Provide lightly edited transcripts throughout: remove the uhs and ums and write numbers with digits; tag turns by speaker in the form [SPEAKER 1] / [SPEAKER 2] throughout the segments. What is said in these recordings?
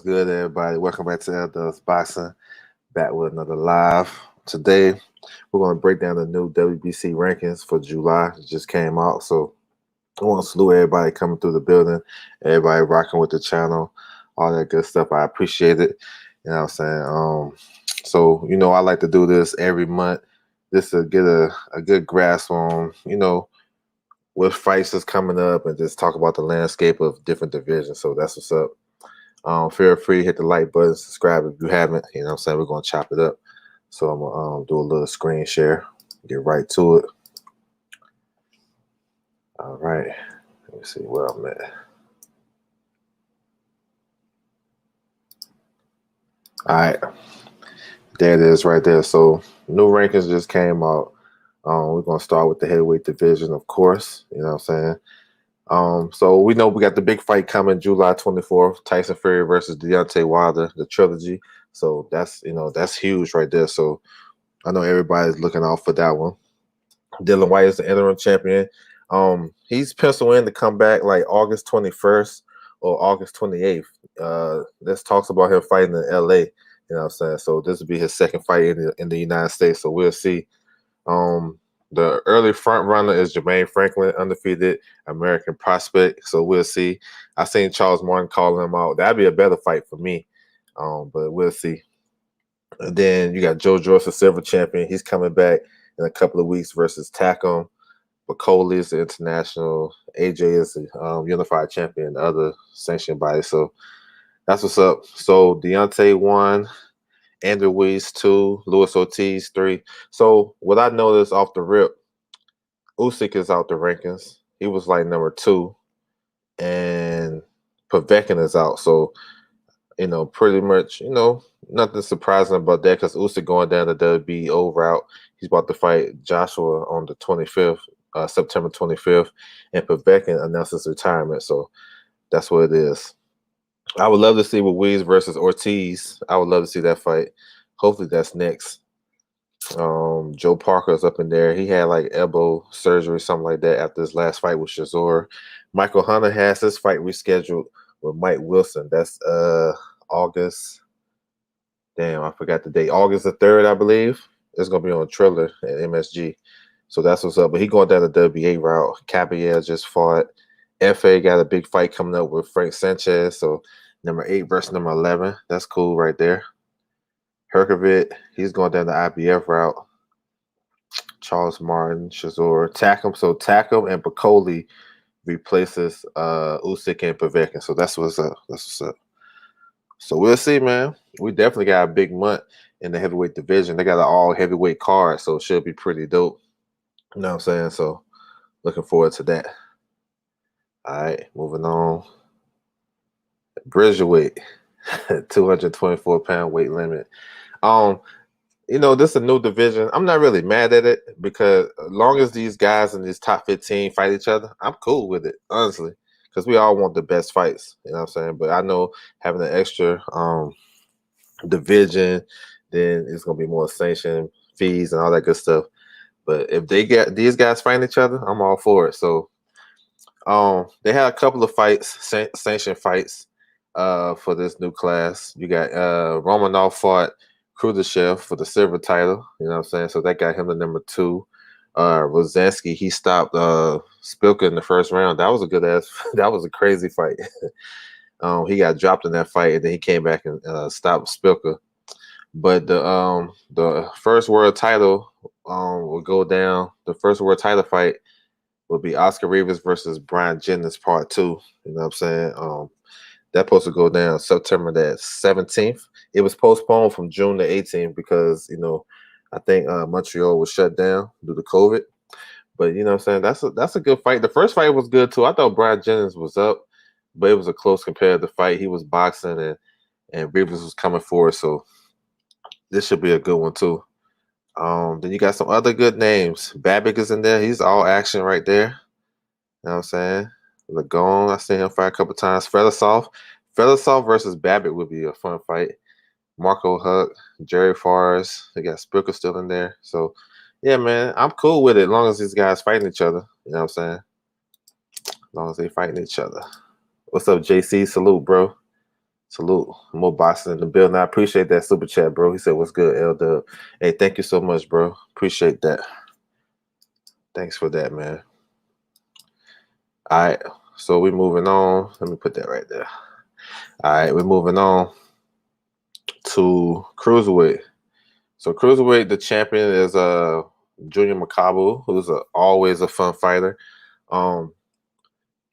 [SPEAKER 1] What's good, everybody? Welcome back to Elders Boxing. Back with another live. Today, we're going to break down the new WBC rankings for July. It just came out, so I want to salute everybody coming through the building, everybody rocking with the channel, all that good stuff. I appreciate it. You know what I'm saying? I like to do this every month just to get a good grasp on, what fights is coming up and just talk about the landscape of different divisions. So that's what's up. Feel free to hit the like button, subscribe if you haven't. You know what I'm saying? We're going to chop it up. So I'm going to do a little screen share, get right to it. All right. Let me see where I'm at. All right. There it is right there. So new rankings just came out. We're going to start with the heavyweight division, of course. You know what I'm saying? So we know we got the big fight coming July 24th, Tyson Fury versus Deontay Wilder, the trilogy. So that's huge right there. So I know everybody's looking out for that one. Dylan White is the interim champion. He's penciled in to come back like August 21st or August 28th. There's talks about him fighting in LA. You know what I'm saying? So this will be his second fight in the United States. So we'll see. The early front runner is Jermaine Franklin, undefeated American prospect. So we'll see. I seen Charles Martin calling him out. That'd be a better fight for me. But we'll see. And then you got Joe Joyce, the silver champion. He's coming back in a couple of weeks versus Takum. Bacoli is the international. AJ is the unified champion, the other sanctioned body. So that's what's up. So Deontay 1, Andrew Weiss 2, Luis Ortiz 3. So what I noticed off the rip, Usyk is out the rankings. He was like number 2, and Povetkin is out. So pretty much, nothing surprising about that because Usyk going down the WBO route. He's about to fight Joshua on the 25th, September 25th, and Povetkin announces retirement. So that's what it is. I would love to see with Weiss versus Ortiz. I would love to see that fight. Hopefully that's next. Joe Parker's up in there. He had like elbow surgery, something like that, after his last fight with Chisora. Michael Hunter has his fight rescheduled with Mike Wilson. That's August. Damn, I forgot the date. August the 3rd, I believe. It's gonna be on Triller at MSG. So that's what's up. But he going down the WBA route. Caballero just fought. FA got a big fight coming up with Frank Sanchez. So number 8 versus number 11. That's cool right there. Herkovit, he's going down the IBF route. Charles Martin, Chisora, Takum. So Takum and Bacoli replaces Usyk and Povetkin. So that's what's up. That's what's up. So we'll see, man. We definitely got a big month in the heavyweight division. They got an all heavyweight card, so it should be pretty dope. You know what I'm saying? So looking forward to that. All right, moving on. Bridgewater, 224-pound weight limit. This is a new division. I'm not really mad at it because as long as these guys in these top 15 fight each other, I'm cool with it, honestly, because we all want the best fights. You know what I'm saying? But I know having an extra division, then it's going to be more sanction fees and all that good stuff. But if they get these guys fighting each other, I'm all for it. So they had a couple of fights, sanctioned fights for this new class. You got Romanov fought Khrushchev for the silver title. You know what I'm saying? So that got him to number 2. Rosansky, he stopped Spilka in the first round. That was a good ass. That was a crazy fight. He got dropped in that fight, and then he came back and stopped Spilka. But the first world title will go down. The first world title fight will be Oscar Rivas versus Brian Jennings Part 2. You know what I'm saying? That's supposed to go down September the 17th. It was postponed from June the 18th because, I think Montreal was shut down due to COVID. But, you know what I'm saying? That's a good fight. The first fight was good, too. I thought Brian Jennings was up, but it was a close competitive fight. He was boxing, and Rivas was coming forward. So this should be a good one, too. Then you got some other good names. Babbitt is in there. He's all action right there. You know what I'm saying? Lagone, I seen him fight a couple times. Fedosov versus Babbitt would be a fun fight. Marco Huck, Jerry Forrest. They got Spilker still in there. So, yeah, man, I'm cool with it as long as these guys fighting each other. You know what I'm saying? As long as they fighting each other. What's up, JC? Salute, bro. Salute. More boxing in the building. I appreciate that super chat, bro. He said, "What's good, L Dub?" Hey, thank you so much, bro. Appreciate that. Thanks for that, man. All right. So we're moving on. Let me put that right there. All right, we're moving on to Cruiserweight. So Cruiserweight, the champion is Junior Makabu, who's always a fun fighter.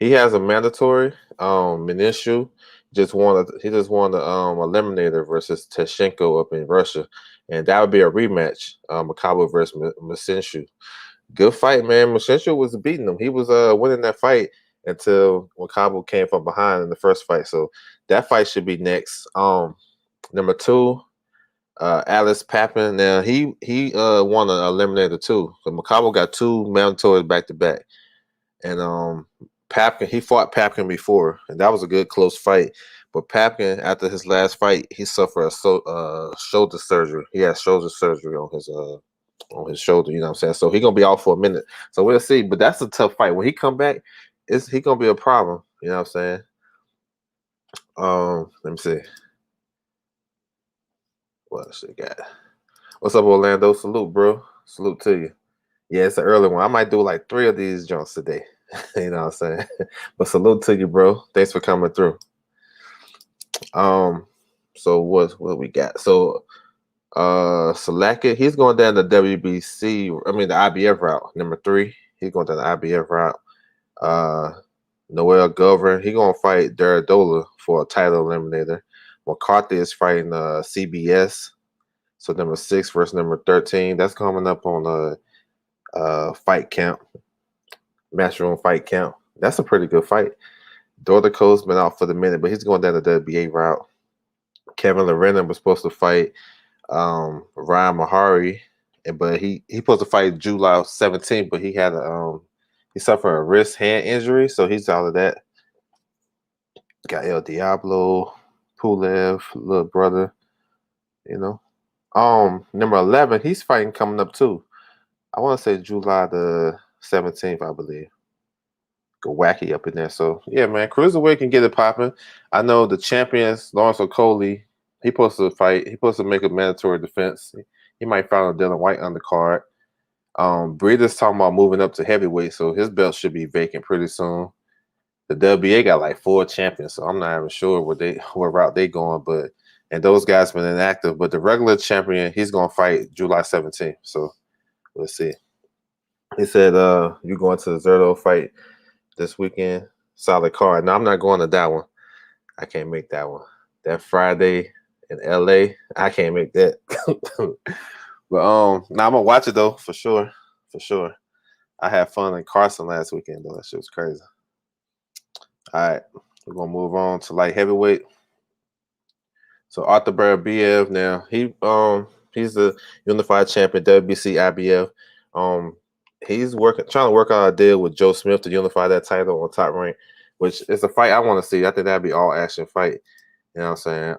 [SPEAKER 1] He has a mandatory Minishu. He just won the eliminator versus Teshenko up in Russia, and that would be a rematch. Makabu versus Masinshu. Good fight, man. Masinshu was beating him. He was winning that fight until Makabu came from behind in the first fight. So that fight should be next. Number 2. Alice Papin. Now he won an eliminator too. So Makabu got 2 mandatories back to back, and Papkin, he fought Papkin before, and that was a good close fight. But Papkin, after his last fight, he suffered a shoulder surgery. He had shoulder surgery on his shoulder. You know what I'm saying? So he gonna be out for a minute. So we'll see. But that's a tough fight. When he come back, he gonna be a problem. You know what I'm saying? Let me see. What else we got? What's up, Orlando? Salute, bro. Salute to you. Yeah, it's an early one. I might do like 3 of these jumps today. You know what I'm saying? But salute to you, bro. Thanks for coming through. So what we got? So Salaka, he's going down the WBC, I mean the IBF route, number 3. He's going down the IBF route. Noel Govern, he's gonna fight Daradola for a title eliminator. McCarthy is fighting CBS. So number 6 versus number 13. That's coming up on fight camp. Matchroom fight camp. That's a pretty good fight. Dordico's been out for the minute, but he's going down the WBA route. Kevin Lorena was supposed to fight Ryan Mahari, but he supposed to fight July 17th, but he had he suffered a wrist hand injury, so he's out of that. Got El Diablo, Pulev, little brother, you know. Number 11, he's fighting coming up too. I want to say July the 17th, I believe. Go wacky up in there. So yeah, man, Cruiserweight can get it popping. I know the champions, Lawrence Okolie, he supposed to fight. He supposed to make a mandatory defense. He might fight on Dylan White undercard. Breeder's talking about moving up to heavyweight, so his belt should be vacant pretty soon. The WBA got like 4 champions, so I'm not even sure what route they going, and those guys been inactive. But the regular champion, he's gonna fight July 17th. So let's see. He said you going to the Zerto fight this weekend? Solid card. No, I'm not going to that one. I can't make that one. That Friday in LA, I can't make that. But I'm gonna watch it though, for sure. For sure. I had fun in Carson last weekend though. That shit was crazy. All right, we're gonna move on to light heavyweight. So Arthur Beterbiev now, he's the unified champion, WBC IBF. He's trying to work out a deal with Joe Smith to unify that title on Top Rank, which is a fight I want to see. I think that'd be all action fight. You know what I'm saying?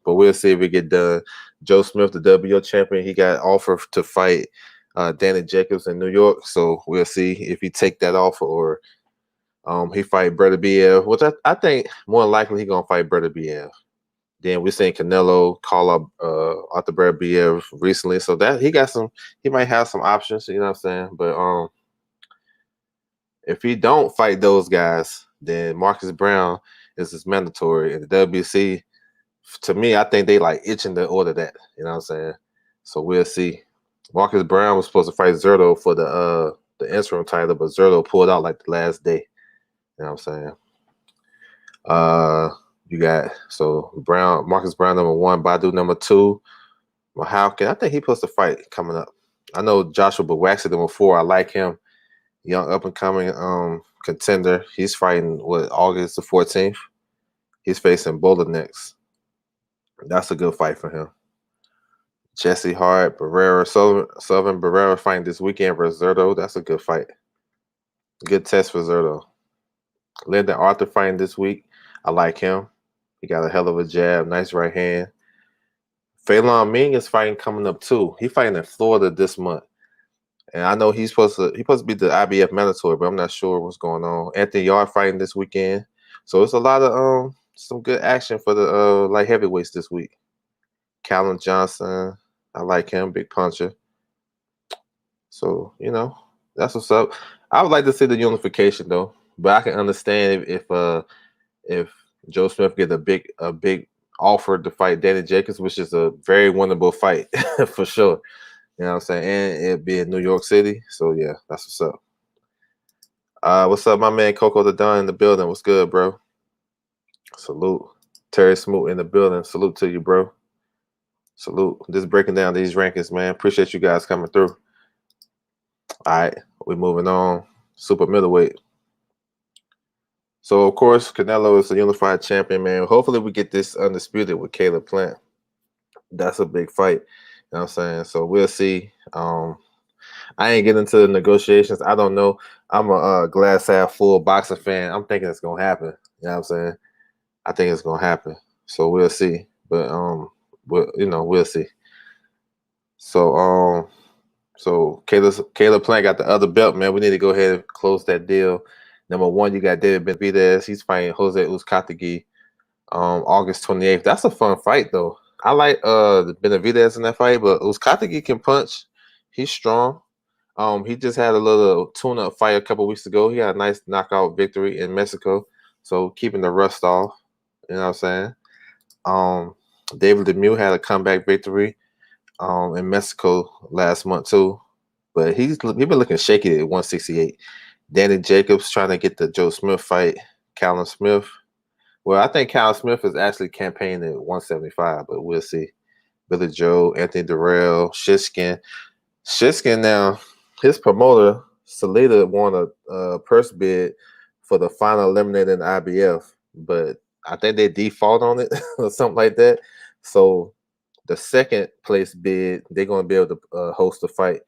[SPEAKER 1] But we'll see if it get done. Joe Smith, the WBO champion, he got offered to fight Danny Jacobs in New York. So we'll see if he take that offer or he fight Beterbiev, which I think more likely he gonna fight Beterbiev. Then we're seeing Canelo call up Arthur Beterbiev recently, so that he might have some options. You know what I'm saying? But if he don't fight those guys, then Marcus Brown is his mandatory, and the WBC. To me, I think they like itching to order that. You know what I'm saying? So we'll see. Marcus Brown was supposed to fight Zerto for the interim title, but Zerto pulled out like the last day. You know what I'm saying? You got Marcus Brown number 1, Badu number 2, Mahaukin. I think he's supposed to fight coming up. I know Joshua Buwaxi number 4. I like him, young up and coming contender. He's fighting August the 14th. He's facing Boulder next. That's a good fight for him. Jesse Hart, Barrera, Sullivan Barrera fighting this weekend versus Zerto. That's a good fight. Good test for Zerto. Lyndon Arthur fighting this week. I like him. He got a hell of a jab, nice right hand. Phelan Ming is fighting coming up too. He fighting in Florida this month. And I know he's supposed to be the IBF mandatory, but I'm not sure what's going on. Anthony Yard fighting this weekend. So it's a lot of some good action for the light heavyweights this week. Kendall Johnson, I like him, big puncher. So that's what's up. I would like to see the unification though, but I can understand if Joe Smith get a big offer to fight Danny Jacobs, which is a very winnable fight for sure. You know what I'm saying? And it'd be in New York City. So yeah, that's what's up. What's up, my man Coco the Don in the building? What's good, bro? Salute. Terry Smoot in the building. Salute to you, bro. Salute. Just breaking down these rankings, man. Appreciate you guys coming through. All right, we're moving on. Super middleweight. So, of course, Canelo is a unified champion, man. Hopefully, we get this undisputed with Caleb Plant. That's a big fight. You know what I'm saying? So, we'll see. I ain't getting into the negotiations. I don't know. I'm a glass half full boxing fan. I'm thinking it's going to happen. You know what I'm saying? I think it's going to happen. So, we'll see. But, we'll see. So Caleb Plant got the other belt, man. We need to go ahead and close that deal. Number one, you got David Benavidez. He's fighting Jose Uzcategui August 28th. That's a fun fight, though. I like Benavidez in that fight, but Uzcategui can punch. He's strong. He just had a little tune-up fight a couple weeks ago. He had a nice knockout victory in Mexico, so keeping the rust off. You know what I'm saying? David Lemieux had a comeback victory in Mexico last month too, but he's been looking shaky at 168. Danny Jacobs trying to get the Joe Smith fight. Callum Smith. Well, I think Callum Smith is actually campaigning at 175, but we'll see. Billy Joe, Anthony Durrell, Shishkin. Shishkin now, his promoter, Salida, won a purse bid for the final eliminator in the IBF, but I think they default on it or something like that. So the second place bid, they're going to be able to host a fight,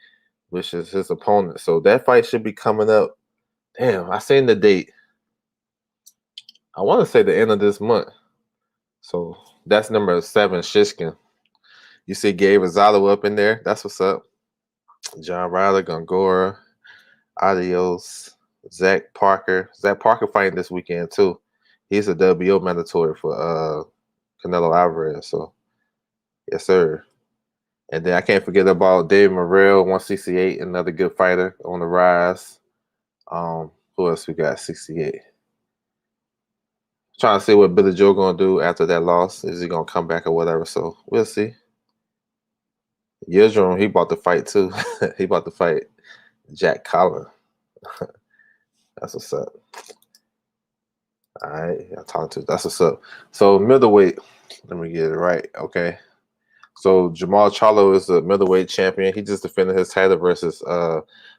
[SPEAKER 1] which is his opponent. So that fight should be coming up. Damn, I seen the date. I want to say the end of this month. So that's number 7, Shishkin. You see Gabe Rosado up in there. That's what's up. John Ryder, Gongora, Adios, Zach Parker. Zach Parker fighting this weekend too. He's a WBO mandatory for Canelo Alvarez. So yes, sir. And then I can't forget about David Morrell, 168, another good fighter on the rise. Who else we got? 68. Trying to see what Billy Joe gonna do after that loss. Is he gonna come back or whatever? So we'll see. Yildirim, he bought the fight too. He bought the fight Jack Collin. That's what's up. All right, I talked to. That's what's up. So middleweight. Let me get it right. Okay. So Jamal Charlo is the middleweight champion. He just defended his title versus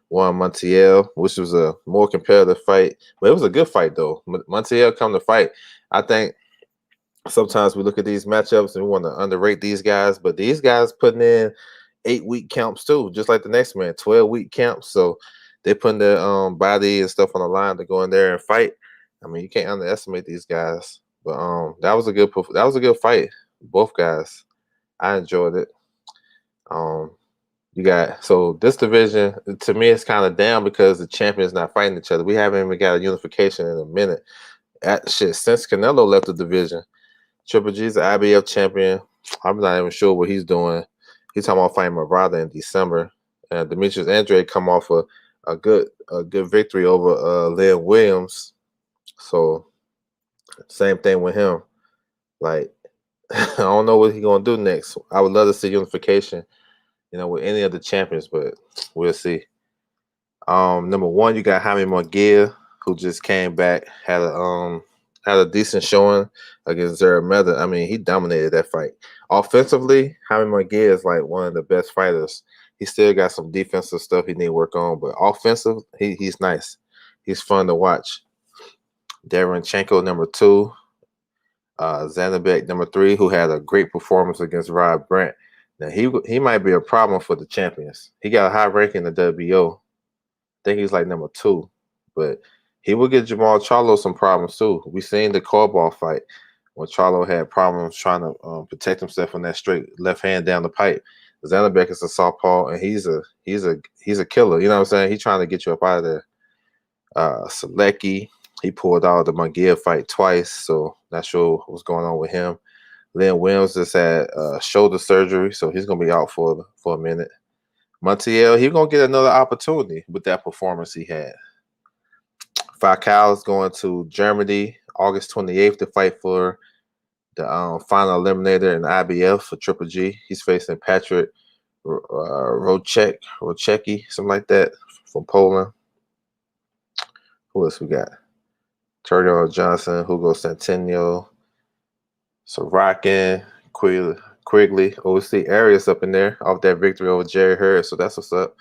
[SPEAKER 1] Juan Montiel, which was a more competitive fight. But it was a good fight, though. Montiel come to fight. I think sometimes we look at these matchups and we want to underrate these guys, but these guys putting in 8-week camps too, just like the next man, 12-week camps. So they putting their body and stuff on the line to go in there and fight. I mean, you can't underestimate these guys. But that was a good fight. Both guys. I enjoyed it. So this division, to me, it's kind of down because the champions not fighting each other. We haven't even got a unification in a minute. Since Canelo left the division, Triple G's the IBF champion. I'm not even sure what he's doing. He's talking about fighting Murata in December. And Demetrius Andrade come off a good victory over Leon Williams. So same thing with him. Like, I don't know what he's gonna do next. I would love to see unification, with any of the champions, but we'll see. Number 1, you got Jaime Munguia, who just came back, had a decent showing against Zerameda. I mean, he dominated that fight. Offensively, Jaime Munguia is like one of the best fighters. He still got some defensive stuff he need to work on, but offensive, he's nice. He's fun to watch. Derenchenko, number 2. Zanabek, number 3, who had a great performance against Rob Brandt. Now, he might be a problem for the champions. He got a high ranking in the WBO. I think he's like number 2. But he will get Jamal Charlo some problems, too. We seen the Carball fight when Charlo had problems trying to protect himself on that straight left hand down the pipe. Zanabek is a southpaw, and he's a killer. You know what I'm saying? He's trying to get you up out of there. Selecki, He pulled out the McGill fight twice, so not sure what's going on with him. Lynn Williams just had shoulder surgery, so he's gonna be out for a minute. Montiel, he's gonna get another opportunity with that performance he had. Pacquiao is going to Germany August 28th to fight for the final eliminator in the IBF for Triple G. He's facing Patrick Rochecki, something like that, from Poland. Who else we got? Kendall Johnson, Hugo Centennial, Sorokin, Quigley. Oh, we see Arias up in there off that victory over Jerry Hurd, so that's what's up.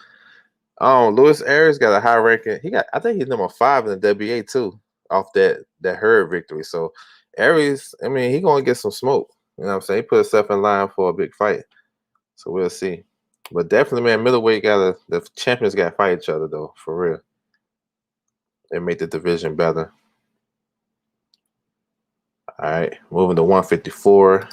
[SPEAKER 1] Luis Arias got a high ranking. I think he's number 5 in the WBA too, off that Hurd victory. So Arias, I mean, he gonna get some smoke. You know what I'm saying? He put himself in line for a big fight. So we'll see. But definitely, man, middleweight the champions gotta fight each other though, for real. They make the division better. All right, moving to 154.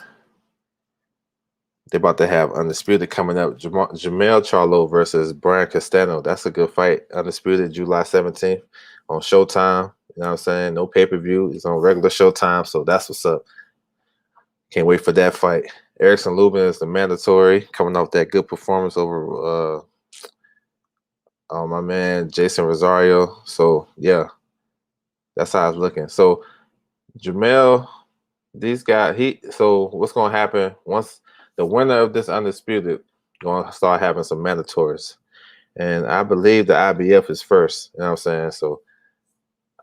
[SPEAKER 1] They're about to have Undisputed coming up. Jamel Charlo versus Brian Castano. That's a good fight. Undisputed, July 17th on Showtime. You know what I'm saying? No pay-per-view. It's on regular Showtime, so that's what's up. Can't wait for that fight. Erickson Lubin is the mandatory, coming off that good performance over my man Jason Rosario. So, yeah, that's how it's looking. So, Jamel, these guys, so what's going to happen once the winner of this Undisputed going to start having some mandatories? And I believe the IBF is first. You know what I'm saying? So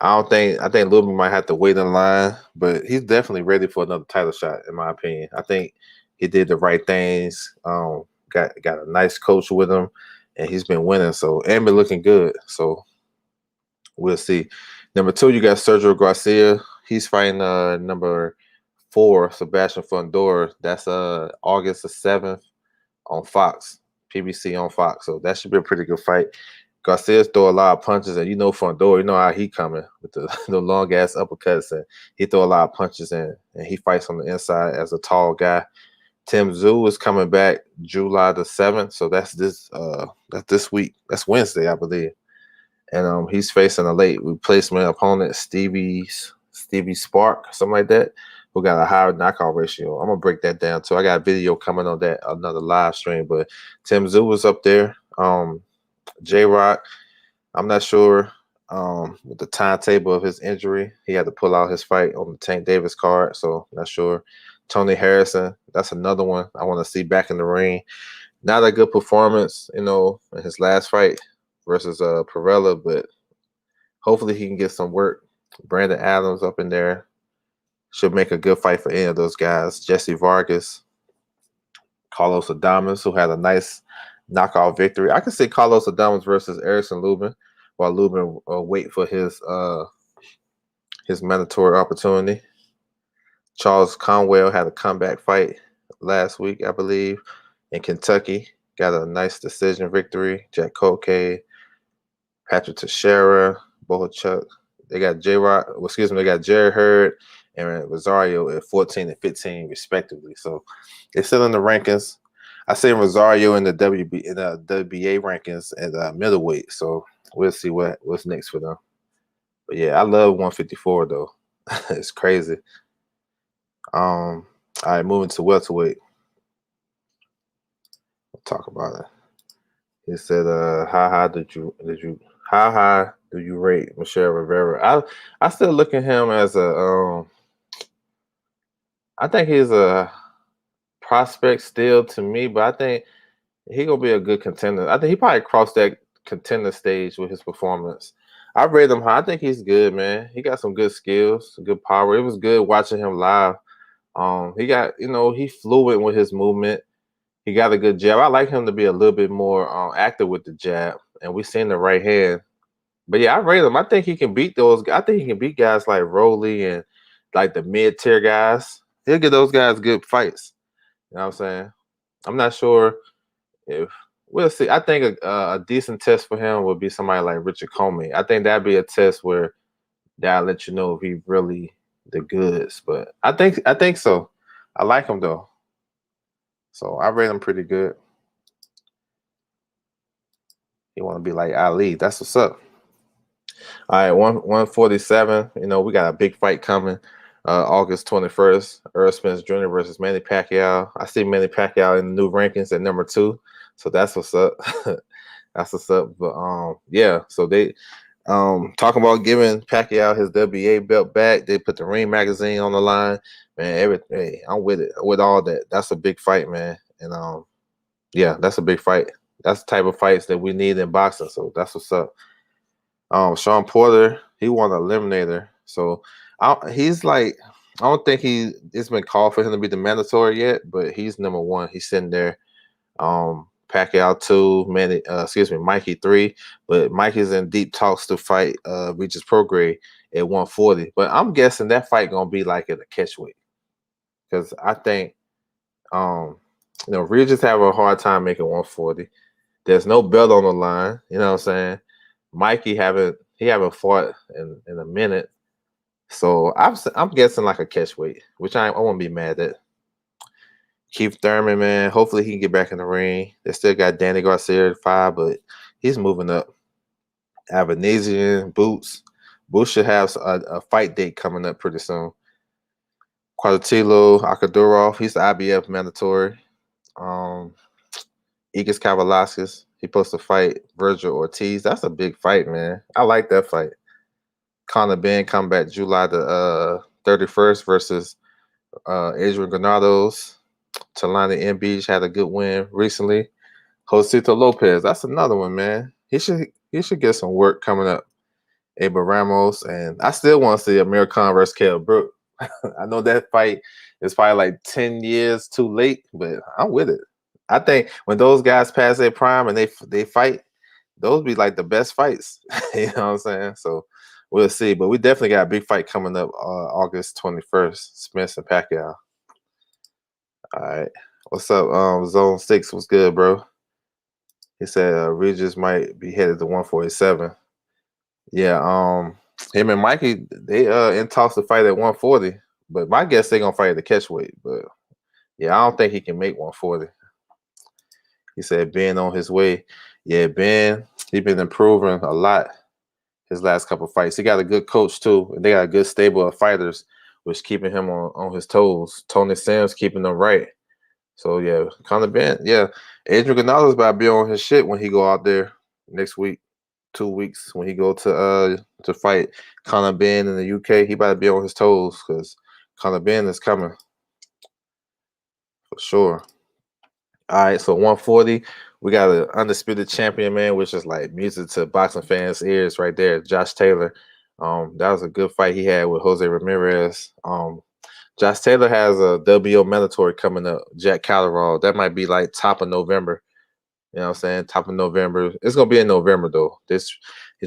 [SPEAKER 1] I think Lubin might have to wait in line, but he's definitely ready for another title shot, in my opinion. I think he did the right things. Got a nice coach with him, and he's been winning. So and been looking good. So we'll see. Number 2, you got Sergio Garcia. He's fighting number 4, Sebastian Fundora. That's August the 7th on Fox, PBC on Fox. So that should be a pretty good fight. Garcia's throw a lot of punches, and you know Fundora, you know how he coming with the long ass uppercuts, and he throw a lot of punches and he fights on the inside as a tall guy. Tim Tszyu is coming back July the 7th, so that's this week. That's Wednesday, I believe. And he's facing a late replacement opponent, Stevie Spark, something like that, who got a higher knockout ratio. I'm gonna break that down too. I got a video coming on that, another live stream. But Tim Tszyu was up there. J-Rock, I'm not sure with the timetable of his injury. He had to pull out his fight on the Tank Davis card, so not sure. Tony Harrison, that's another one I want to see back in the ring. Not a good performance, in his last fight versus Perella, but hopefully he can get some work. Brandon Adams up in there should make a good fight for any of those guys. Jesse Vargas, Carlos Adames, who had a nice knockout victory. I can see Carlos Adames versus Erickson Lubin, while Lubin wait for his mandatory opportunity. Charles Conwell had a comeback fight last week, I believe, in Kentucky. Got a nice decision victory. Jack Koke, Patrick Teixeira, Bohachuk. They got they got Jerry Hurd and Rosario at 14 and 15 respectively. So they're still in the rankings. I say Rosario in the WBA rankings at middleweight. So we'll see what's next for them. But yeah, I love 154 though. It's crazy. All right, moving to welterweight. We'll talk about it. He said, how high do you rate Michelle Rivera? I still look at him as I think he's a prospect still to me, but I think he gonna be a good contender. I think he probably crossed that contender stage with his performance. I rate him high. I think he's good, man. He got some good skills, good power. It was good watching him live. He got, he fluid with his movement. He got a good jab. I like him to be a little bit more active with the jab, and we seen the right hand. But yeah, I rate him. I think he can beat those. I think he can beat guys like Rowley and like the mid-tier guys. He'll give those guys good fights. You know what I'm saying? I'm not sure if we'll see. I think a decent test for him would be somebody like Richard Comey. I think that'd be a test where that'll let you know if he really the goods. But I think so. I like him though. So I rate him pretty good. He want to be like Ali. That's what's up. All right, 147. You know, we got a big fight coming. August 21st. Earl Spence Jr. versus Manny Pacquiao. I see Manny Pacquiao in the new rankings at number 2. So that's what's up. That's what's up. But yeah, so they talking about giving Pacquiao his WBA belt back. They put the Ring magazine on the line. Man, hey, I'm with it. With all that. That's a big fight, man. And yeah, that's a big fight. That's the type of fights that we need in boxing. So that's what's up. Sean Porter, he won an eliminator. So he's like, I don't think it's been called for him to be the mandatory yet, but he's number 1. He's sitting there. Pacquiao 2, Mikey 3, but Mikey's in deep talks to fight Regis Prograis at 140. But I'm guessing that fight gonna be like at a catchweight, because I think Regis have a hard time making 140. There's no belt on the line. You know what I'm saying? Mikey haven't fought in a minute, so I'm guessing like a catchweight, which I won't be mad at. Keith Thurman, man, hopefully he can get back in the ring. They still got Danny Garcia at 5, but he's moving up. Avanesian, Boots should have a fight date coming up pretty soon. Quadratilo, Akadurov, he's the IBF mandatory. Igis Kavalaskis, he's supposed to fight Virgil Ortiz. That's a big fight, man. I like that fight. Conor Benn come back July the 31st versus Adrian Granados. Talani Embiid had a good win recently. Josito Lopez, that's another one, man. He should get some work coming up. Abel Ramos, and I still want to see Amir Khan versus Kell Brook. I know that fight is probably like 10 years too late, but I'm with it. I think when those guys pass their prime and they fight, those be like the best fights. You know what I'm saying? So we'll see. But we definitely got a big fight coming up August 21st, Smith and Pacquiao. All right. What's up? Zone 6, what's good, bro? He said Regis might be headed to 147. Yeah, him and Mikey, they in talks to fight at 140. But my guess they gonna fight at the catchweight. But yeah, I don't think he can make 140. He said Ben on his way. Yeah, Ben, he been improving a lot his last couple fights. He got a good coach too, and they got a good stable of fighters, which keeping him on his toes. Tony Sims keeping them right. So yeah, Conor Benn, yeah. Adrian Gonzalez about to be on his shit when he go out there next week, 2 weeks, when he go to fight Conor Benn in the UK. He about to be on his toes because Conor Benn is coming for sure. All right, so 140, we got an undisputed champion, man, which is like music to boxing fans' ears right there. Josh Taylor. That was a good fight he had with Jose Ramirez. Josh Taylor has a WO mandatory coming up. Jack Catterall. That might be like top of November. You know what I'm saying? Top of November. It's gonna be in November though. He's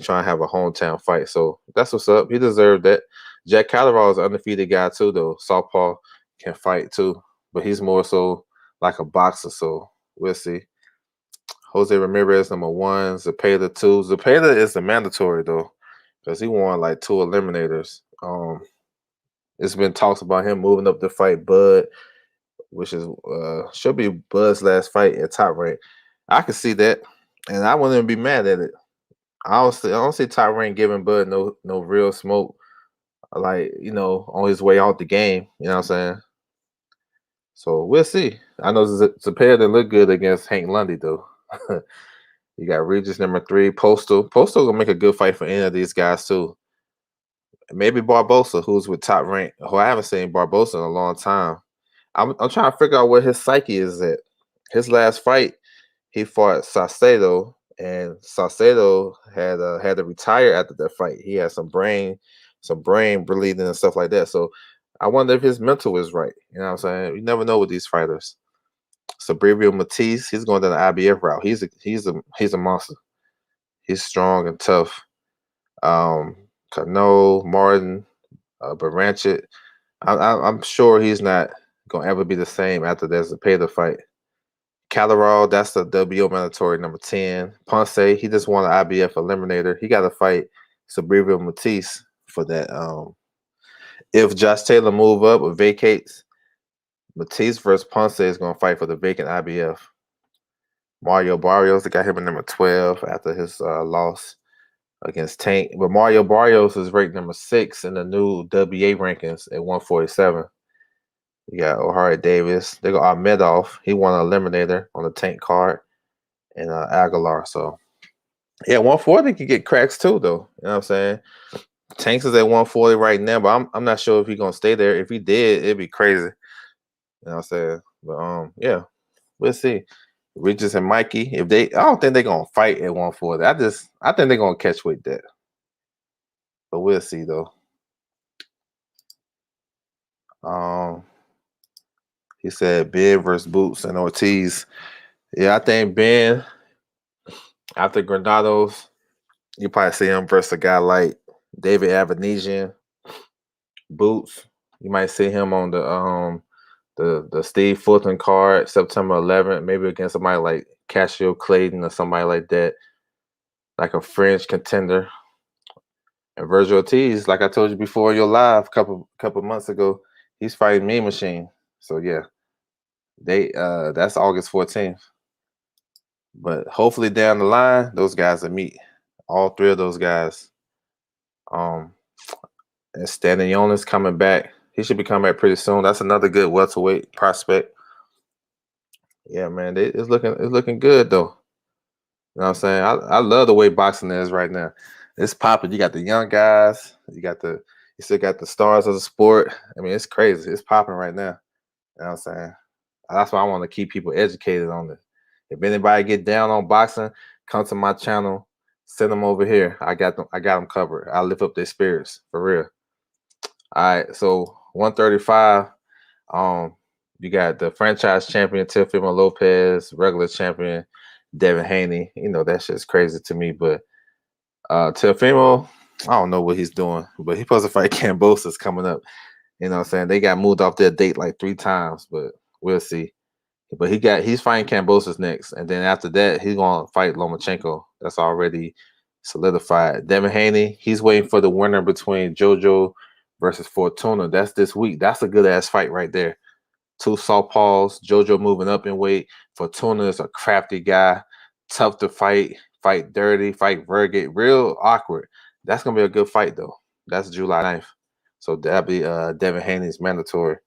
[SPEAKER 1] trying to have a hometown fight. So that's what's up. He deserved that. Jack Catterall is an undefeated guy too, though. Southpaw can fight too, but he's more so like a boxer. So we'll see. Jose Ramirez number 1, Zepeda 2. Zepeda is the mandatory though, because he won like 2 eliminators. It's been talks about him moving up to fight Bud, which is should be Bud's last fight at Top Rank. I can see that, and I wouldn't even be mad at it. I don't see Top Rank giving Bud no real smoke, like on his way out the game. You know what I'm saying? So we'll see. I know Zepeda didn't look good against Hank Lundy though. You got Regis number 3, Postal. Postal gonna make a good fight for any of these guys too. Maybe Barbosa, who's with Top Rank. Who I haven't seen Barbosa in a long time. I'm trying to figure out where his psyche is at. His last fight, he fought Saucedo, and Saucedo had to retire after that fight. He had some brain bleeding and stuff like that. So I wonder if his mental is right. You know what I'm saying? You never know with these fighters. Sabrivio Matisse, he's going down the IBF route. He's a monster. He's strong and tough. Cano, Martin, Baranchik. I'm sure he's not gonna ever be the same after there's a Zepeda fight. Catterall, that's the WO mandatory number 10. Ponce, he just won an IBF eliminator. He got to fight Sabrivio Matisse for that. If Josh Taylor move up or vacates, Matisse versus Ponce is gonna fight for the vacant IBF. Mario Barrios, they got him at number 12 after his loss. against Tank. But Mario Barrios is ranked number 6 in the new WA rankings at 147. You got O'Hara Davis. They got Ahmedov. He won an eliminator on the Tank card. And Aguilar. So, yeah, 140 can get cracks too, though. You know what I'm saying? Tanks is at 140 right now, but I'm not sure if he's going to stay there. If he did, it'd be crazy. You know what I'm saying? But, yeah, we'll see. Regis and Mikey, I don't think they're going to fight at 140. I think they're going to catch weight there. But we'll see, though. He said Ben versus Boots and Ortiz. Yeah, I think Ben, after Granados, you probably see him versus a guy like David Avanesian, Boots. You might see him on the Steve Fulton card September 11th, maybe against somebody like Cassius Clayton or somebody like that, like a fringe contender. And Virgil Ortiz, like I told you before, your live a couple months ago, he's fighting Mean Machine. So yeah, that's August 14th. But hopefully down the line, those guys will meet. All three of those guys. And Stanley Jonas coming back. He should be coming back pretty soon. That's another good welterweight prospect. Yeah, man, it's looking good though. You know what I'm saying? I love the way boxing is right now. It's popping. You got the young guys. You still got the stars of the sport. I mean, it's crazy. It's popping right now. You know what I'm saying? That's why I want to keep people educated on it. If anybody get down on boxing, come to my channel. Send them over here. I got them covered. I lift up their spirits for real. All right, so 135. You got the franchise champion Teofimo Lopez, regular champion Devin Haney. You know that shit's crazy to me, but Teofimo, I don't know what he's doing, but he's supposed to fight Kambosos coming up. You know what I'm saying? They got moved off their date like 3 times, but we'll see. But he's fighting Kambosos next, and then after that, he's gonna fight Lomachenko. That's already solidified. Devin Haney, he's waiting for the winner between JoJo versus Fortuna. That's this week. That's a good ass fight right there. 2 southpaws. JoJo moving up in weight. Fortuna is a crafty guy, tough to fight dirty, fight rugged, real awkward. That's gonna be a good fight though. That's July 9th. So that'll be Devin Haney's mandatory.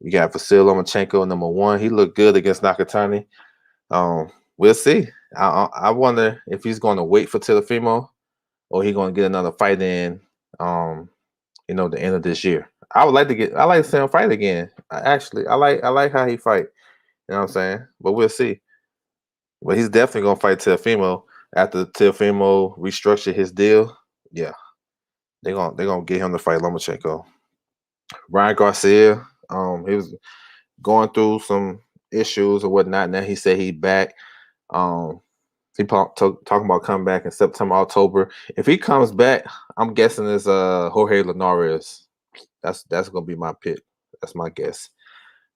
[SPEAKER 1] You got Vasil Lomachenko, number 1. He looked good against Nakatani. We'll see. I wonder if he's going to wait for Teofimo or he's going to get another fight in, the end of this year. I like to see him fight again. I like how he fight. You know what I'm saying? But we'll see. But he's definitely going to fight Teofimo after Teofimo restructure his deal. Yeah, they're gonna get him to fight Lomachenko. Ryan Garcia. He was going through some issues or whatnot. Now he said he back. He talking about coming back in September, October. If he comes back, I'm guessing it's Jorge Linares. That's gonna be my pick. That's my guess.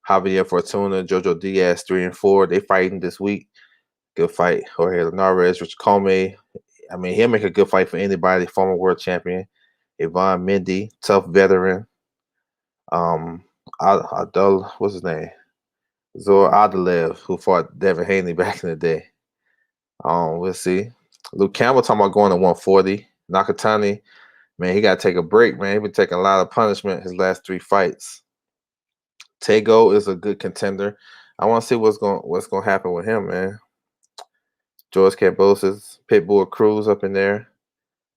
[SPEAKER 1] Javier Fortuna, Jojo Diaz, 3 and 4. They fighting this week. Good fight. Jorge Linares, Rich Comey. I mean, he'll make a good fight for anybody. Former world champion. Yvonne Mendy, tough veteran. What's his name? Zor Adalev, who fought Devin Haney back in the day. We'll see. Luke Campbell talking about going to 140. Nakatani, man, he got to take a break, man. He been taking a lot of punishment his last 3 fights. Tego is a good contender. I want to see what's going to happen with him, man. George Kambosos, Pitbull Cruz up in there.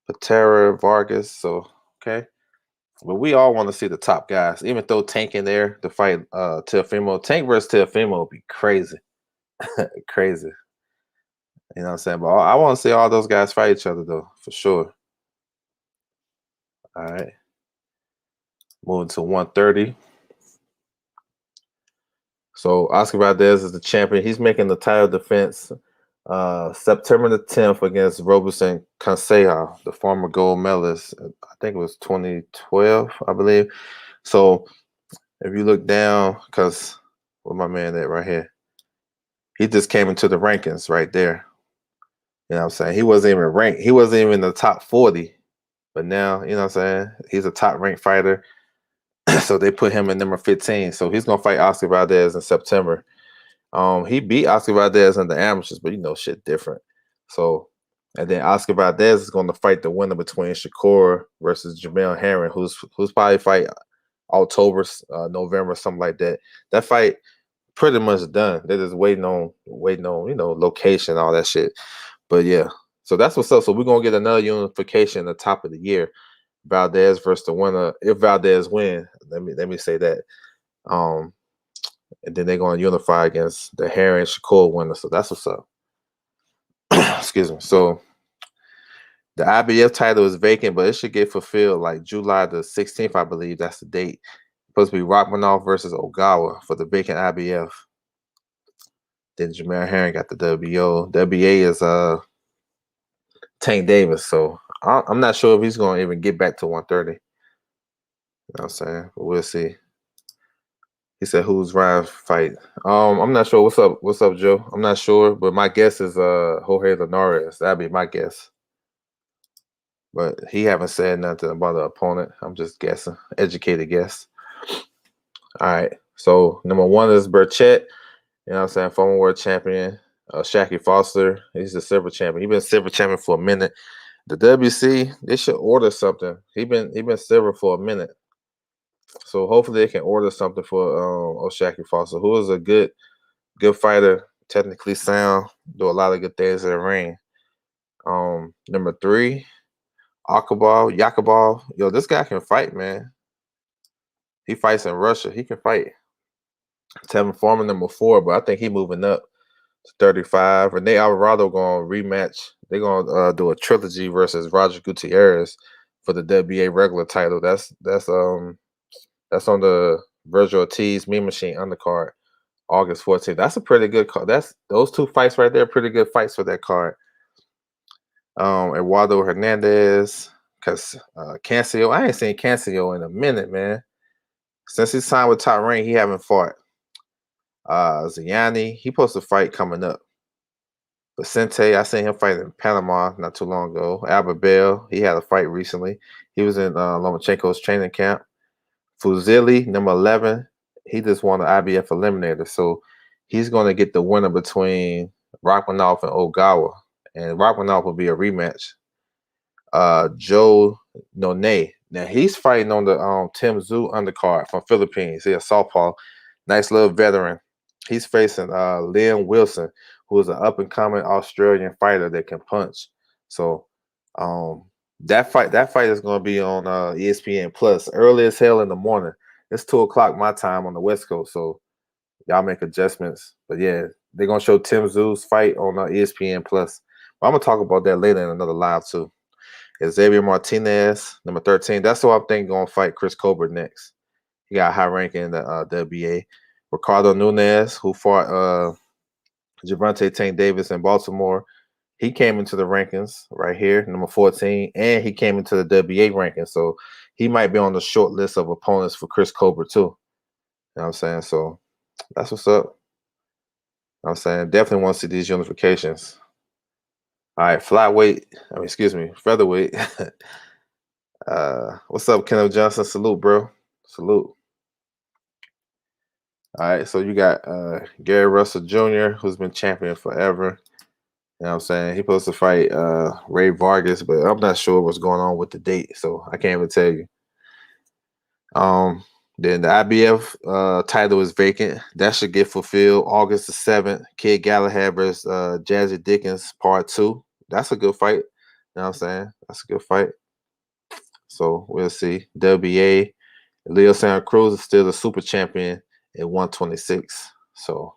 [SPEAKER 1] Patera, Vargas. So, okay. But we all want to see the top guys. Even though Tank in there to fight Teofimo. Tank versus Teofimo would be crazy. Crazy. You know what I'm saying? But I want to see all those guys fight each other, though, for sure. All right. Moving to 130. So Oscar Valdez is the champion. He's making the title defense September the 10th against Roberson Conseja, the former gold medalist. I think it was 2012, I believe. So if you look down, because where my man at right here, he just came into the rankings right there. You know what I'm saying? He wasn't even ranked. He wasn't even in the top 40. But now, you know what I'm saying? He's a top ranked fighter. So they put him in number 15. So he's going to fight Oscar Valdez in September. He beat Oscar Valdez in the amateurs, but shit different. So And then Oscar Valdez is going to fight the winner between Shakur versus Jamel Herring, who's probably fight October, November, something like that. That fight pretty much done. They're just waiting on location, all that shit. But yeah, so that's what's up. So we're gonna get another unification at the top of the year. Valdez versus the winner. If Valdez win, let me say that. And then they're gonna unify against the Herring Shakur winner. So that's what's up. Excuse me. So the IBF title is vacant, but it should get fulfilled like July the 16th, I believe. That's the date. Supposed to be Rachmanov versus Ogawa for the vacant IBF. Then Jamel Herring got the WO. WA is Tank Davis. So I'm not sure if he's going to even get back to 130. You know what I'm saying? But we'll see. He said, "Who's Ryan's fight?" I'm not sure. What's up, Joe? I'm not sure, but my guess is Jorge Linares. That'd be my guess. But he haven't said nothing about the opponent. I'm just guessing. Educated guess. All right. So number 1 is Burchett. You know what I'm saying? Former world champion. Shaqy Foster. He's the silver champion. He's been silver champion for a minute. The WBC, they should order something. He been silver for a minute. So hopefully they can order something for Shaqy Foster, who is a good fighter, technically sound, do a lot of good things in the ring. Number 3, Yakubov. Yo, this guy can fight, man. He fights in Russia. He can fight. Tevin Foreman, number 4, but I think he moving up to 35. Rene Alvarado going to rematch. They're going to do a trilogy versus Roger Gutierrez for the WBA regular title. That's on the Virgil Ortiz Mean Machine undercard, August 14th. That's a pretty good card. Those 2 fights right there, pretty good fights for that card. Eduardo Hernandez, because Cancio, I ain't seen Cancio in a minute, man. Since he signed with Top Rank, he haven't fought. Ziani, he supposed to fight coming up. Vicente, I seen him fight in Panama not too long ago. Albert Bell, he had a fight recently. He was in Lomachenko's training camp. Fuzili, number 11, he just won the IBF Eliminator. So he's going to get the winner between Rachmanov and Ogawa. And Rachmanov will be a rematch. Joe None. Now he's fighting on the Tim Tszyu undercard from Philippines. He's a southpaw, nice little veteran. He's facing Liam Wilson, who is an up-and-coming Australian fighter that can punch. So that fight is going to be on ESPN Plus early as hell in the morning. It's 2:00 my time on the West Coast, so y'all make adjustments. But yeah, they're going to show Tim Tszyu's fight on ESPN Plus. But I'm going to talk about that later in another live too. Xavier Martinez, number 13. That's who I'm thinking going to fight Chris Colbert next. He got high ranking in the WBA. Ricardo Nunes, who fought Gervonta Tank Davis in Baltimore. He came into the rankings right here, number 14, and he came into the WBA rankings. So he might be on the short list of opponents for Chris Colbert too. You know what I'm saying? So that's what's up. You know what I'm saying? Definitely want to see these unifications. All right, featherweight. What's up, Kendall Johnson? Salute, bro. Salute. All right, so you got Gary Russell Jr., who's been champion forever. You know what I'm saying? He's supposed to fight Ray Vargas, but I'm not sure what's going on with the date, so I can't even tell you. Then the IBF title is vacant. That should get fulfilled August the 7th. Kid Galahad versus Jazzy Dickens, part 2. That's a good fight. You know what I'm saying? That's a good fight. So we'll see. WBA, Leo Santa Cruz is still the super champion at 126. So, all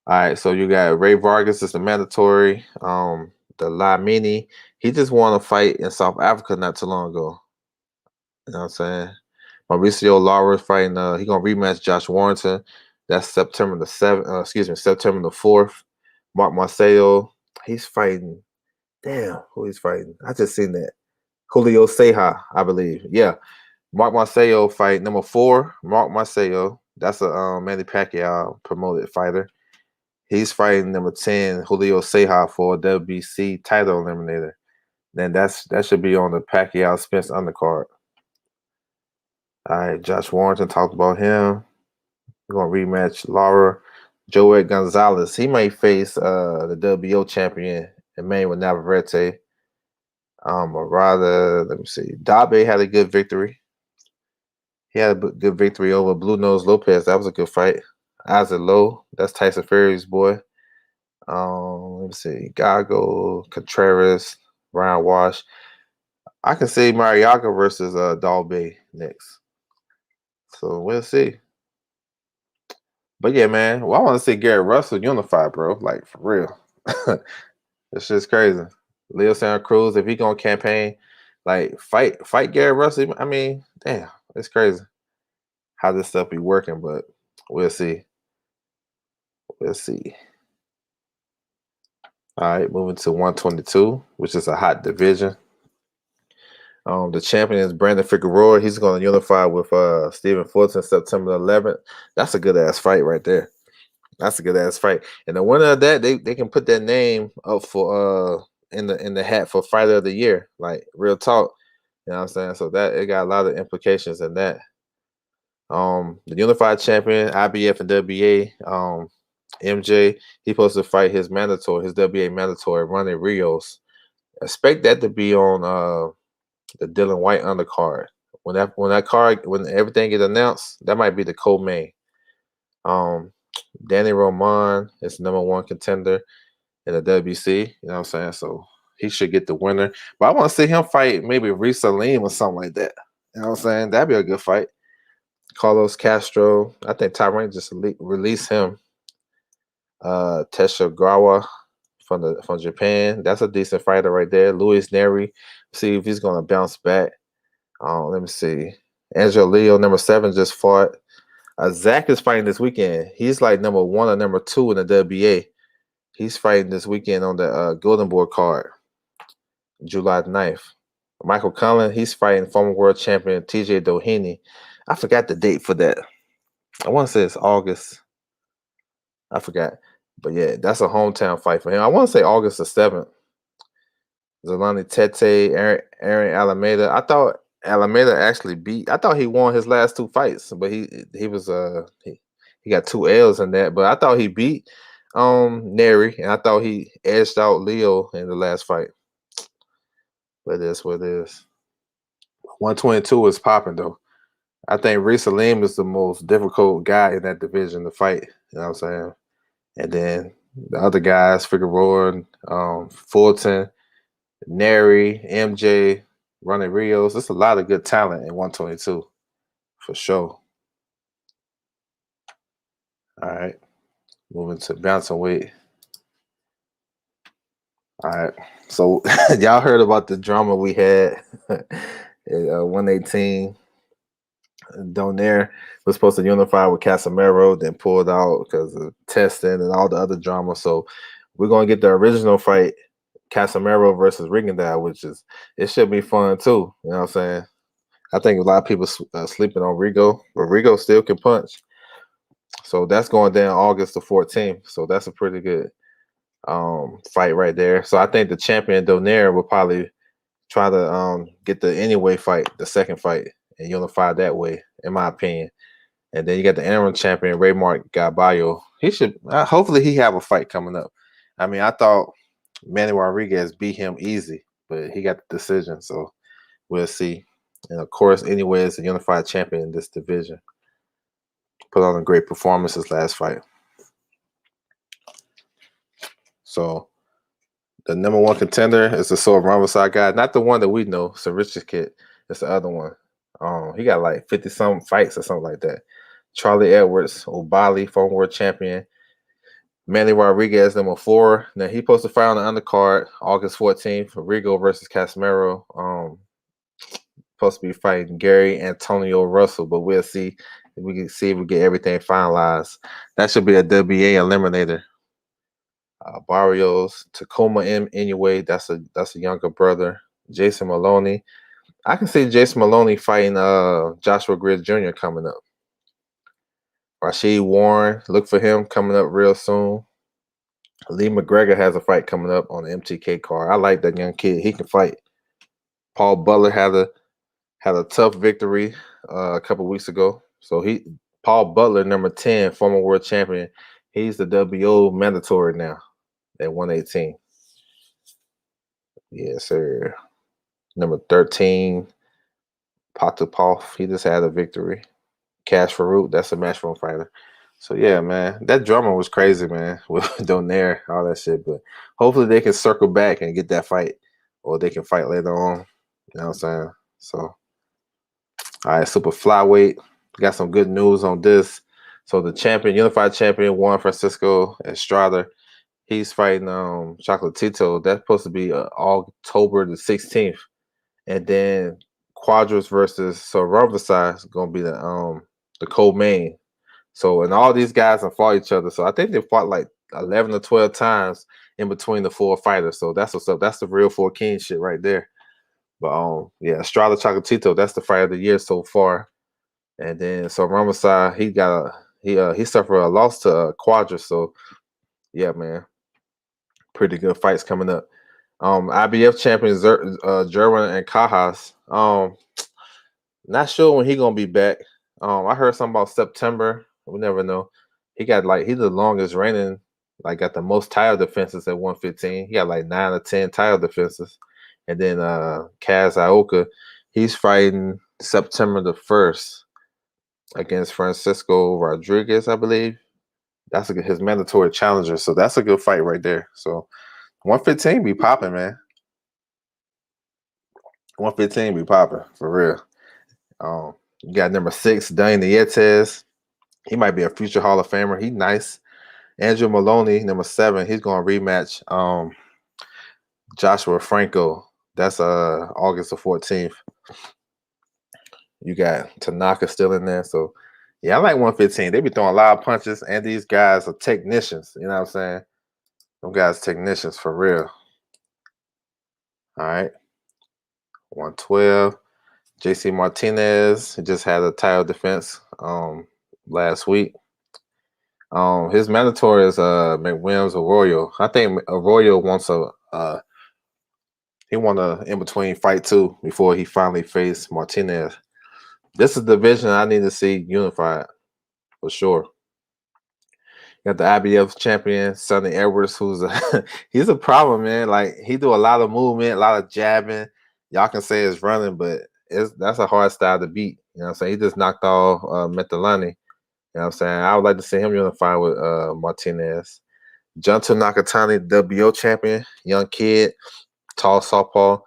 [SPEAKER 1] right. So you got Ray Vargas is the mandatory. The Lamini, he just won a fight in South Africa not too long ago. You know what I'm saying? Mauricio Lara is fighting. He's gonna rematch Josh Warrington. That's September the 7th. September the 4th. Mark Marcelo, he's fighting. Damn, who he's fighting? I just seen that. Julio Ceja, I believe. Yeah. Mark Marcelo fight number 4. Mark Marcelo. That's a Manny Pacquiao promoted fighter. He's fighting number 10, Julio Ceja, for WBC title eliminator. Then that should be on the Pacquiao Spence undercard. All right, Josh Warrington talked about him. We're gonna rematch Lara. Joey Gonzalez. He may face the WBO champion Emmanuel Navarrete. Rather, let me see. Dabe had a good victory. He had a good victory over Blue Nose Lopez. That was a good fight. Isaac Lowe, that's Tyson Fury's boy. Let me see. Gago, Contreras, Ryan Wash. I can see Mariaga versus Dalby next. So we'll see. But yeah, man. Well, I want to see Garrett Russell unified, bro. Like for real. This shit's crazy. Leo Santa Cruz, if he gonna campaign, like fight Garrett Russell. I mean, damn, it's crazy how this stuff be working, but we'll see. We'll see. All right, moving to 122, which is a hot division. The champion is Brandon Figueroa. He's going to unify with Stephen Fulton September 11th. That's a good ass fight right there. That's a good ass fight. And the winner of that, they can put that name up for in the hat for fighter of the year. Like real talk. You know what I'm saying? So that it got a lot of implications in that. The unified champion, IBF and WBA, MJ, he supposed to fight his mandatory, his WBA mandatory, Ronnie Rios. Expect that to be on the Dylan White undercard. When everything gets announced, that might be the co-main. Danny Roman is #1 contender in the WBC. You know what I'm saying? So he should get the winner. But I want to see him fight maybe Reese Salim or something like that. You know what I'm saying? That'd be a good fight. Carlos Castro. I think Tyrone just released him. Tesha Gawa from Japan. That's a decent fighter right there. Luis Neri. See if he's gonna bounce back. Let me see. Angel Leo, #7, just fought. Zach is fighting this weekend. He's like #1 or #2 in the WBA. He's fighting this weekend on the Golden Boy card, July 9th. Michael Conlon, he's fighting former world champion TJ Doheny. I forgot the date for that. I want to say it's August. I forgot. But yeah, that's a hometown fight for him. I want to say August the 7th. Zolani Tete, Aaron Alameda. I thought Alameda actually I thought he won his last 2 fights, but he was he got 2 L's in that. But I thought he beat Neri, and I thought he edged out Leo in the last fight. But it is what it is. 122 is popping though. I think Reese Salim is the most difficult guy in that division to fight. You know what I'm saying? And then the other guys, Figueroa, Fulton, Neri, MJ, Ronnie Rios. There's a lot of good talent in 122, for sure. All right, moving to bantamweight. All right, so y'all heard about the drama we had at 118. Donaire was supposed to unify with Casemiro, then pulled out because of testing and all the other drama. So we're gonna get the original fight, Casemiro versus Rigondeaux, it should be fun too. You know what I'm saying? I think a lot of people sleeping on Rigo, but Rigo still can punch. So that's going down August the 14th. So that's a pretty good fight right there. So I think the champion Donaire will probably try to get the anyway fight, the second fight, and unify that way, in my opinion. And then you got the interim champion Raymar Gaballo. He should hopefully he have a fight coming up. I mean, I thought Manny Rodriguez beat him easy, but he got the decision. So we'll see. And of course, anyway, is a unified champion in this division. Put on a great performance his last fight. So the #1 contender is the Sword Ramazan guy, not the one that we know, it's a Richard kid. It's the other one. He got like 50-something fights or something like that. Charlie Edwards, Obali, former world champion. Manny Rodriguez, #4. Now he supposed to fight on the undercard August 14th. Rigo versus Casemiro. Supposed to be fighting Gary Antonio Russell, but we'll see. We can see if we get everything finalized. That should be a WBA eliminator. Barrios, Tacoma Inoue, that's a younger brother. Jason Maloney. I can see Jason Maloney fighting Joshua Gridge Jr. coming up. Rashid Warren, look for him coming up real soon. Lee McGregor has a fight coming up on the MTK card. I like that young kid. He can fight. Paul Butler had a tough victory a couple weeks ago. So Paul Butler, #10, former world champion. He's the WO mandatory now at 118. Yes, sir. Number 13, Potapov. He just had a victory. Cash Farouk, that's a Matchroom fighter. So yeah, man, that drama was crazy, man. With Donaire, all that shit. But hopefully they can circle back and get that fight, or they can fight later on. You know what I'm saying? So, all right, super flyweight. Got some good news on this. So the champion, unified champion, Juan Francisco Estrada, he's fighting Chocolatito. That's supposed to be October the 16th, and then Quadras versus Rivera is gonna be the co-main. So, and all these guys have fought each other. So I think they fought like 11 or 12 times in between the four fighters. So that's what's up. That's the real Four Kings shit right there. But yeah, Estrada Chocolatito, that's the fight of the year so far. And then so Ramasai, he suffered a loss to Quadra. So yeah, man, pretty good fights coming up. IBF champions Jerwin and Cajas. Not sure when he gonna be back. I heard something about September. We never know. He got he's the longest reigning, got the most title defenses at 115. He got like 9 or 10 title defenses. And then Kaz Ioka, he's fighting September the 1st against Francisco Rodriguez, I believe. That's his mandatory challenger. So that's a good fight right there. So 115 be popping, man. 115 be popping for real. You got number 6, Dane Nietes. He might be a future Hall of Famer. He nice. Andrew Maloney, number 7. He's going to rematch Joshua Franco. That's August the 14th. You got Tanaka still in there. So, yeah, I like 115. They be throwing a lot of punches, and these guys are technicians. You know what I'm saying? Them guys technicians for real. All right. 112. JC Martinez just had a title defense last week. His mandatory is McWilliams Arroyo. I think Arroyo wants he want a in between fight too before he finally faced Martinez. This is the division I need to see unified for sure. You got the IBF champion Sonny Edwards, who's he's a problem, man. Like he do a lot of movement, a lot of jabbing. Y'all can say it's running, but that's a hard style to beat. You know what I'm saying? He just knocked off Metalani. You know what I'm saying? I would like to see him unify with Martinez. Junto Nakatani, WBO champion, young kid, tall southpaw.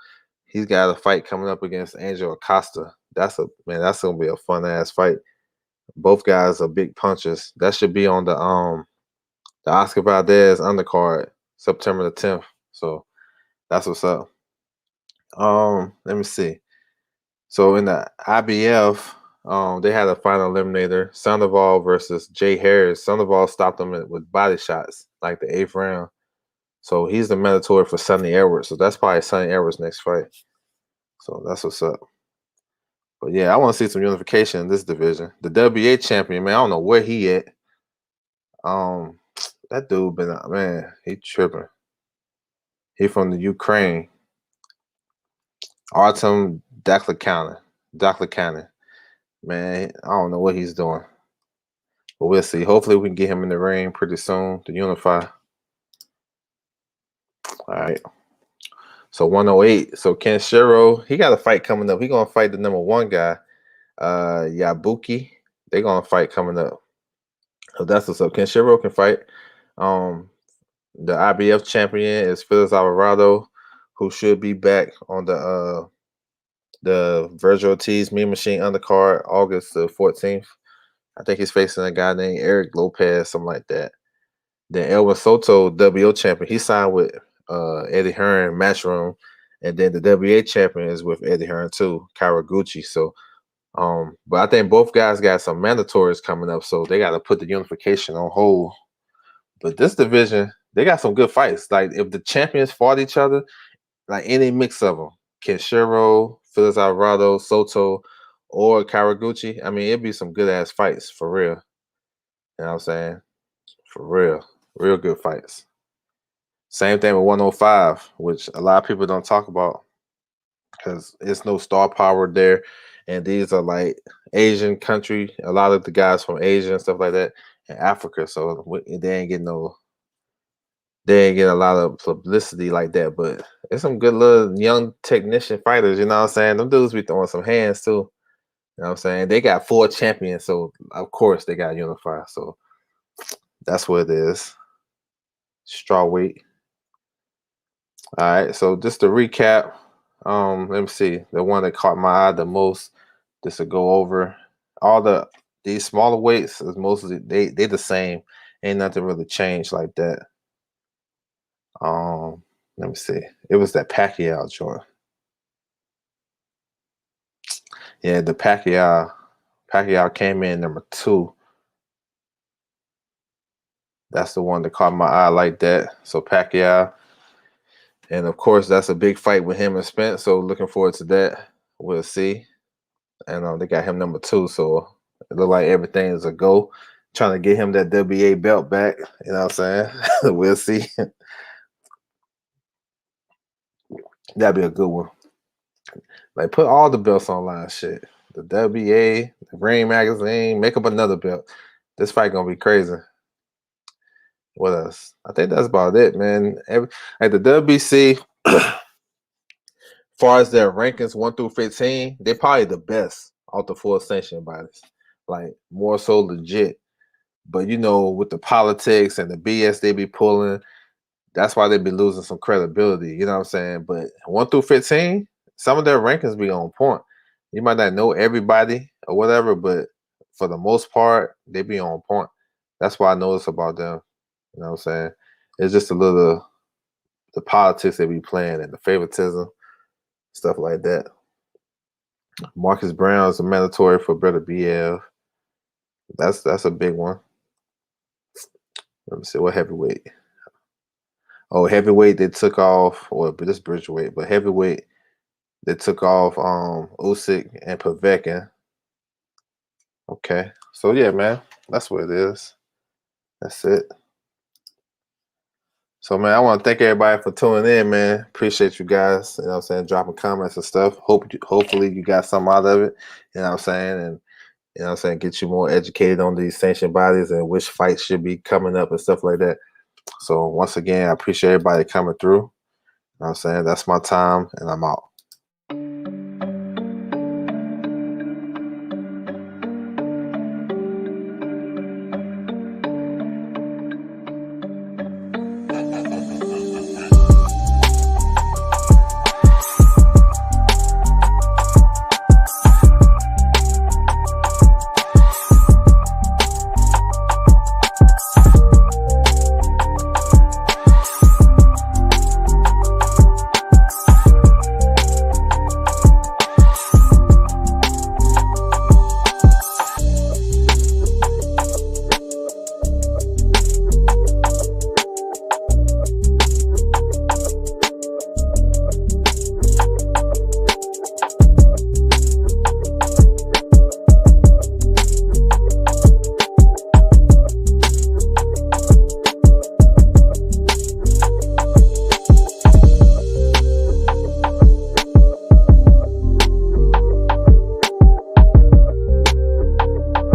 [SPEAKER 1] He's got a fight coming up against Angel Acosta. That's gonna be a fun ass fight. Both guys are big punchers. That should be on the Oscar Valdez undercard, September the 10th. So that's what's up. Let me see. So in the IBF, they had a final eliminator, Sandoval versus Jay Harris. Sandoval stopped him with body shots, like the 8th round. So he's the mandatory for Sonny Edwards. So that's probably Sonny Edwards' next fight. So that's what's up. But yeah, I want to see some unification in this division. The WBA champion, man, I don't know where he at. That dude he tripping. He from the Ukraine. Artem Daklikanen. Man, I don't know what he's doing. But we'll see. Hopefully we can get him in the ring pretty soon to unify. All right. So 108. So Kenshiro, he got a fight coming up. He gonna fight the number 1 guy, Yabuki. They gonna fight coming up. So that's what's up. Kenshiro can fight. The IBF champion is Felix Alvarado, who should be back on the Virgil Ortiz Mean Machine undercard August the 14th. I think he's facing a guy named Eric Lopez, something like that. Then Elvin Soto, WBO champion, he signed with Eddie Hearn Matchroom, and then the WBA champion is with Eddie Hearn too, Karaguchi. So, but I think both guys got some mandatories coming up, so they got to put the unification on hold. But this division, they got some good fights. Like if the champions fought each other, like any mix of them, Kenshiro, Felix Alvarado, Soto, or Karaguchi, I mean, it'd be some good ass fights for real. You know what I'm saying? For real good fights. Same thing with 105, which a lot of people don't talk about because it's no star power there. And these are like Asian country, a lot of the guys from Asia and stuff like that, and Africa. So they ain't getting no they ain't get a lot of publicity like that, but there's some good little young technician fighters, you know what I'm saying? Them dudes be throwing some hands too. You know what I'm saying? They got 4 champions, so of course they got unified. So that's what it is. Straw weight. All right, so just to recap, let me see. The one that caught my eye the most, just to go over all these smaller weights is mostly they the same. Ain't nothing really changed like that. Let me see. It was that Pacquiao joint. Yeah, the Pacquiao came in number 2. That's the one that caught my eye like that. So Pacquiao, and of course that's a big fight with him and Spence. So looking forward to that. We'll see. And they got him number 2. So it look like everything is a go. Trying to get him that WBA belt back. You know what I'm saying? We'll see. That'd be a good one. Like put all the belts online, shit. The WBA, the Ring Magazine, make up another belt. This fight gonna be crazy. What else? I think that's about it, man. At the WBC, far as their rankings 1 through 15, they're probably the best out the 4 sanctioned bodies. Like more so legit. But you know, with the politics and the BS they be pulling, that's why they be losing some credibility. You know what I'm saying? But 1 through 15, some of their rankings be on point. You might not know everybody or whatever, but for the most part, they be on point. That's why I notice about them. You know what I'm saying? It's just a little the politics they be playing and the favoritism, stuff like that. Marcus Brown is a mandatory for Brother BF. That's a big one. Let me see what heavyweight. Oh, heavyweight they took off, well, this Bridgewater, but heavyweight they took off Usyk and Povetkin. Okay, so yeah, man, that's what it is. That's it. So man, I want to thank everybody for tuning in, man. Appreciate you guys. You know what I'm saying, dropping comments and stuff. Hopefully you got something out of it. You know what I'm saying, and you know what I'm saying, get you more educated on these sanctioned bodies and which fights should be coming up and stuff like that. So once again, I appreciate everybody coming through. You know what I'm saying? That's my time, and I'm out.